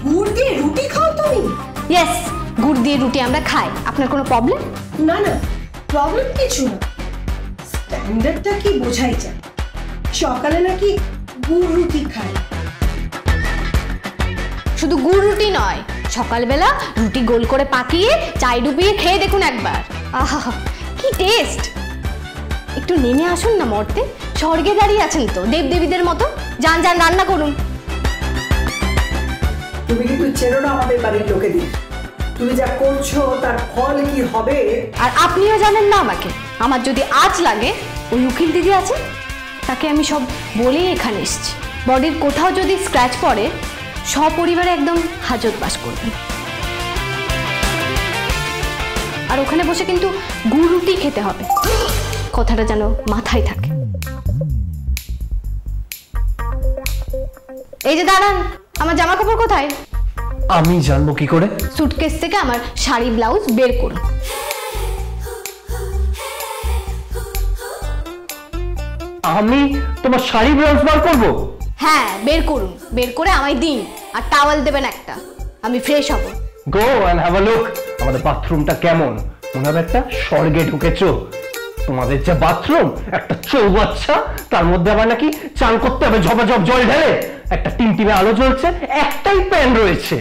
গুড় দিয়ে রুটি খাও তুমি? ইয়েস, গুড় দিয়ে রুটি আমরা খাই। আপনার কোনো প্রবলেম? না না, প্রবলেম কিছু না। স্ট্যান্ডার্ডটা কি বোঝাই যায়। সকালে নাকি গুড় রুটি খায়। শুধু গুড় রুটি নয়, সকালবেলা রুটি গোল করে পাকিয়ে চায় ডুবিয়ে খেয়ে দেখুন একবার। আহা, কি টেস্ট! একটু নেমে আসুন না মর্তে, স্বর্গে দাঁড়িয়ে আছেন তো দেবদেবীদের মতো। যান যান, রান্না করুন। তুমি কিন্তু চেনো না আমাদের বাড়ির লোকেদের। তুমি যা করছো তার ফল কি হবে। আর আপনিও জানেন না আমাকে। আমার যদি আজ লাগে, ওই উকিল দিদি আছে, তাকে আমি সব বলেই এখানে এসেছি। বডির কোথাও যদি স্ক্র্যাচ পড়ে, সপরিবারে একদম হাজত বাস করবেন। আর ওখানে বসে কিন্তু গুড় রুটি খেতে হবে, কথাটা যেন মাথায় থাকে। এই যে দাঁড়ান, আমার জামা কাপড় কোথায়? আমি জানবো কি করে? সুটকেস থেকে আমার শাড়ি ব্লাউজ বের করুন। আমি তোমার শাড়ি ব্লাউজ বার করবো? হ্যাঁ, বের করুন। বের করে আমায় দিন, আর টাওয়াল দেবেন একটা। আমি ফ্রেশ হব। Go and have a look. আমাদের বাথরুমটা কেমন? মনে হবে একটা স্বর্গে ঢুকেছো। তোমাদের যে বাথরুম, একটা চৌবাচ্চা, তার মধ্যে আবার নাকি চান করতে হবে ঝপাঝপ জল ঢেলে। একটা টিমটিমে আলো জ্বলছে, একটাই প্যান রয়েছে।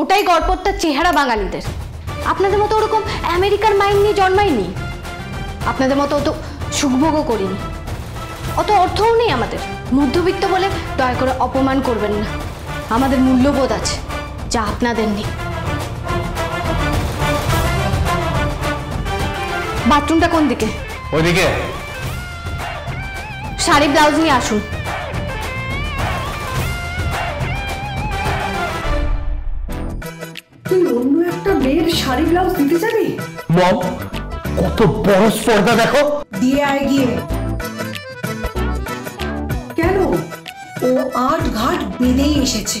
ওটাই গড়পড়তার চেহারা বাঙালিদের। আপনাদের মতো ওরকম আমেরিকার মাইন্ড নিয়ে জন্মাইনি। আপনাদের মতো অত সুখভোগও করিনি। অত অর্থও নেই আমাদের। মধ্যবিত্ত বলে দয়া করে অপমান করবেন না। আমাদের মূল্যবোধ আছে, যা আপনাদের নেই। বাথরুমটা কোন দিকে? ওইদিকে। শাড়ি ব্লাউজ নিয়ে আসুন। তুই অন্য একটা মেয়ের শাড়ি ব্লাউজ দিতে যাবি? মম, কত বড় স্পর্ধা দেখো। দিয়ে আয় গিয়ে। কেন? ও 8 ঘাট বেঁধেই এসেছে,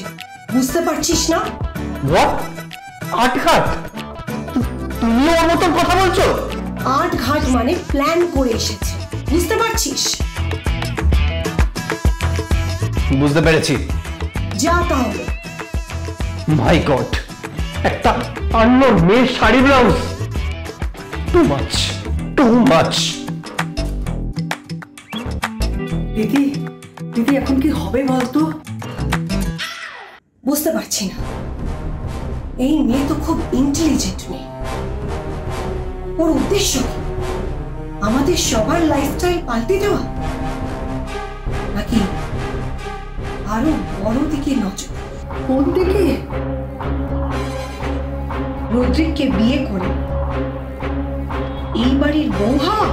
বুঝতে পারছিস না? হোয়াট? 8 ঘাট? তুমি ওর মতন কথা বলছো? 8 ঘাট মানে প্ল্যান করে এসেছে, বুঝতে পারছিস? বুঝতে পেরেছি। যা তাহলে। মাই গড, একটা আননোন মেয়ের sari blouse. Too much, too much. দিদি, দিদি এখন কি হবে বলতো? বুঝতে পারছি না। এই মেয়ে তো খুব ইন্টেলিজেন্ট মেয়ে। ওর উদ্দেশ্য কি? আমাদের সবার লাইফস্টাইল পাল্টে দেওয়া, নাকি আরো বড় দিকে নজর? কোন দিকে? রদ্রিককে বিয়ে করে এই বাড়ির বউ হওয়া,